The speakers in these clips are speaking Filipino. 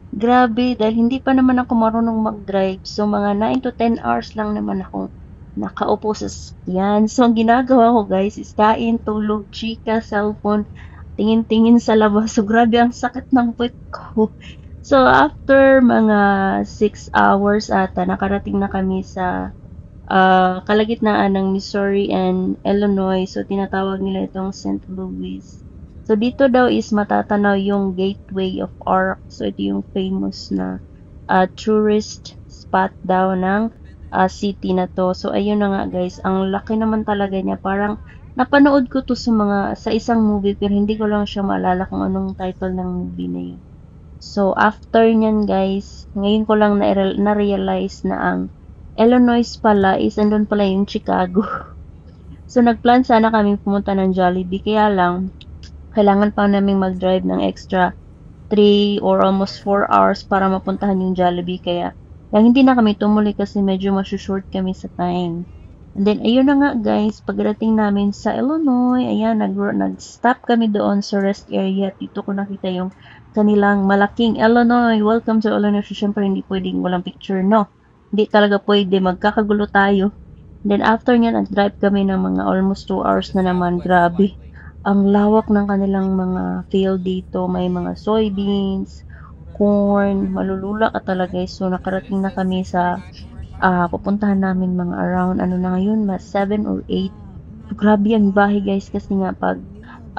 Grabe, dahil hindi pa naman ako marunong mag-drive. So, mga 9 to 10 hours lang naman ako nakaupo sa sasakyan. So, ang ginagawa ko guys is kain, tulog, chika, cellphone, tingin-tingin sa labas. So, grabe ang sakit ng puwet ko. So, after mga 6 hours ata, nakarating na kami sa kalagitnaan ng Missouri and Illinois. So, tinatawag nila itong St. Louis. So, dito daw is matatanaw yung Gateway of Arc. So, ito yung famous na tourist spot daw ng city na to. So, ayun na nga guys. Ang laki naman talaga niya. Parang napanood ko to sa isang movie pero hindi ko lang siya maalala kung anong title ng movie na yun. So, after nyan guys, ngayon ko lang na-realize na ang Illinois pala is andun pala yung Chicago. So, nagplan sana kami pumunta ng Jollibee, kaya lang, kailangan pa namin mag-drive ng extra 3 or almost 4 hours para mapuntahan yung Jollibee, kaya hindi na kami tumuloy kasi medyo short kami sa time. And then, ayun na nga guys, pagdating namin sa Illinois, ayan, nag-stop kami doon sa rest area. Dito ko nakita yung kanilang malaking Illinois. Welcome to Illinois. So, syempre, hindi pwedeng walang picture, no? Hindi talaga pwede. Magkakagulo tayo. Then, after nyan, nag-drive kami ng mga almost 2 hours na naman. Grabe. Ang lawak ng kanilang mga field dito. May mga soybeans, corn, malulula ka talaga. So, nakarating na kami sa pupuntahan namin mga around ano na ngayon, mas 7 or 8. So, grabe ang bahay guys kasi nga pag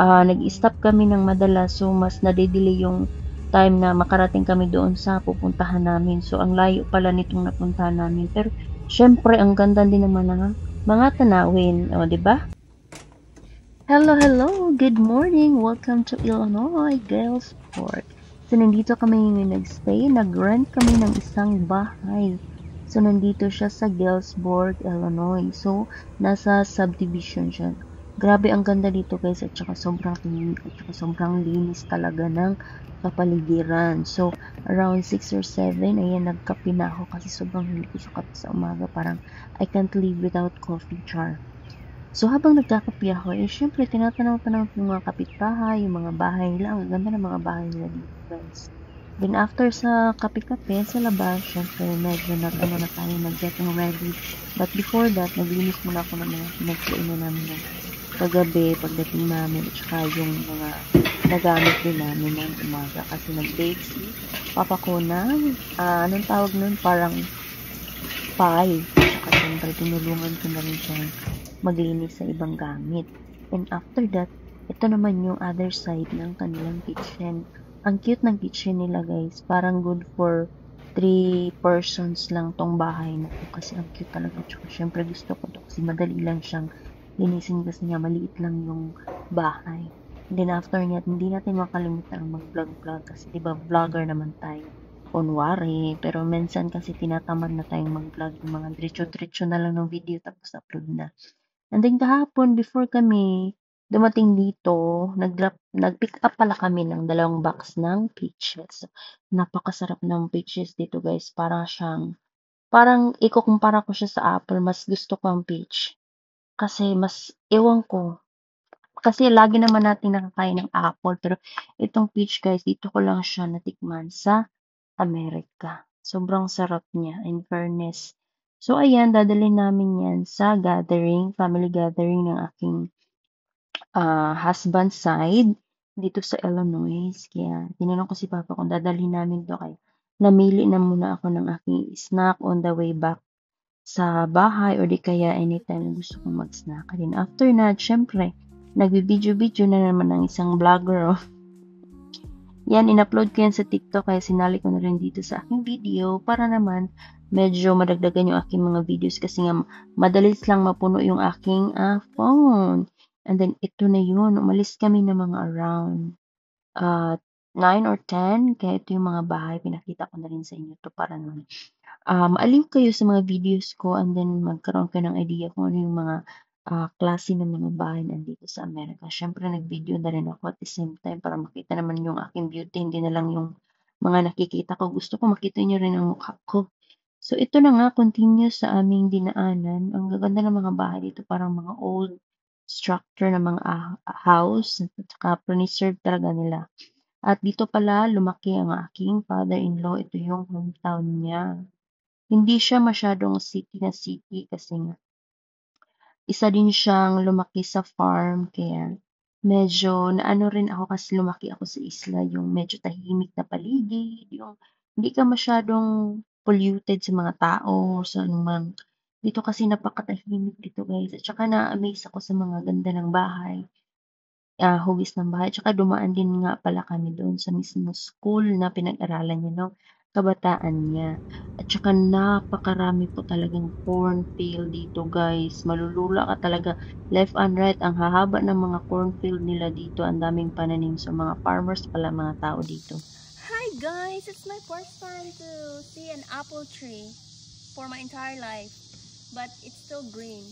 nag-stop kami ng madalas so mas nade-delay yung time na makarating kami doon sa pupuntahan namin. So, ang layo pala nitong napuntahan namin. Pero, syempre, ang ganda din naman ng mga tanawin. O, di ba? Hello, hello! Good morning! Welcome to Illinois Girls Park. So, nandito kami ngayon nag-stay. Nag-rent kami ng isang bahay. So, nandito siya sa Galesburg, Illinois. So, nasa subdivision siya. Grabe ang ganda dito guys at saka sobrang tahimik at saka sobrang linis talaga ng kapaligiran. So, around 6 or 7, ayan, nagkape na ako kasi sobrang hindi ko sa kape sa umaga. Parang, I can't live without coffee, char. So, habang nagkakape ako, syempre, tinatanaw-tanaw ko yung mga kapitbahay, yung mga bahay nila. Ang ganda ng mga bahay nila dito, guys. Then, after sa kape-kape, sa labas, syempre, medyo na tayo nag-getting ready. But before that, naglinis muna ako ng mga pinagkainan namin ng kagabi, pagdating namin, at saka yung mga nagamit din namin ng umaga. Kasi nag-bake si papa ko ng, anong tawag nun, parang pie. At saka, syempre, tinulungan ko na rin siya maglinis sa ibang gamit. And after that, ito naman yung other side ng kanilang kitchen. Ang cute ng kitchen nila guys. Parang good for 3 persons lang tong bahay na to. Kasi ang cute talaga. Tsaka syempre gusto ko to kasi madali lang siyang linisin kasi nga maliit lang yung bahay. And then after niya, hindi natin makalimutan ang mag-vlog-vlog kasi diba vlogger naman tayo. Kunwari, pero minsan kasi tinatamad na tayong mag-vlog yung mga diretso-diretso na lang ng video tapos upload na. And then kahapon before kami dumating dito, nag-pick up pala kami ng 2 box ng peaches. Napakasarap ng peaches dito guys. Parang ikukumpara ko siya sa apple. Mas gusto ko ang peach. Kasi mas, ewan ko. Kasi lagi naman natin nakakain ng apple. Pero itong peach guys, dito ko lang siya natikman sa Amerika. Sobrang sarap niya, in fairness. So, ayan, dadalhin namin yan sa family gathering ng aking husband side dito sa Illinois. Kaya, tinanong ko si Papa kung dadalhin namin to kaya namili na muna ako ng aking snack on the way back sa bahay or di kaya anytime na gusto kong mag-snack. And after na, syempre, nagbi-video-video na naman ng isang vlogger. Oh. Yan, in-upload ko yan sa TikTok kaya sinali ko na rin dito sa aking video para naman medyo madagdagan yung aking mga videos kasi nga madalis lang mapuno yung aking phone. And then, ito na yun. Umalis kami ng mga around uh, 9 or 10. Kaya ito yung mga bahay. Pinakita ko na rin sa inyo to para naman maaliw kayo sa mga videos ko and then magkaroon kayo ng idea kung ano yung mga klase ng mga bahay nandito sa Amerika. Siyempre, nag-video na rin ako at the same time para makita naman yung aking beauty, hindi na lang yung mga nakikita ko. Gusto ko makita nyo rin ang mukha ko. So, ito na nga, continue sa aming dinaanan. Ang gaganda ng mga bahay dito, parang mga old structure ng mga house at saka preserve talaga nila. At dito pala lumaki ang aking father-in-law. Ito yung hometown niya. Hindi siya masyadong city na city kasi nga isa din siyang lumaki sa farm kaya medyo naano rin ako kasi lumaki ako sa isla, yung medyo tahimik na paligid, yung hindi ka masyadong polluted sa mga tao, sa anumang dito kasi napakatahimik dito guys at saka na-amaze ako sa mga ganda ng bahay. Hugis ng bahay tsaka dumaan din nga pala kami doon sa mismong school na pinag-aralan niya nung kabataan niya. At saka napakarami po talagang cornfield dito guys. Malulula ka talaga left and right. Ang hahaba ng mga cornfield nila dito. Ang daming pananim. So mga farmers pala mga tao dito. Hi guys, it's my first time to see an apple tree for my entire life, but it's still green.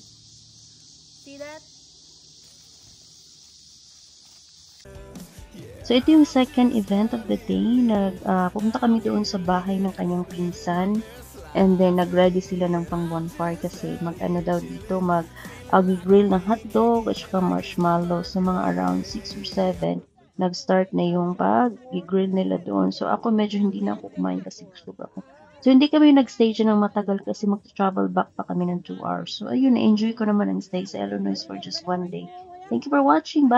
See that? So ito yung second event of the day. Pumunta kami doon sa bahay ng kanyang pinsan. And then nag-ready sila ng pang bonfire kasi mag-ano daw dito, mag-grill ng hotdog at saka marshmallow. So mga around 6 or 7, nag-start na yung pag-grill nila doon. So ako medyo hindi na ako kumain kasi gusto ako. So hindi kami nag-stay dyan ng matagal kasi mag-travel back pa kami ng 2 hours. So ayun, na-enjoy ko naman ang stay sa Illinois for just 1 day. Thank you for watching. Bye!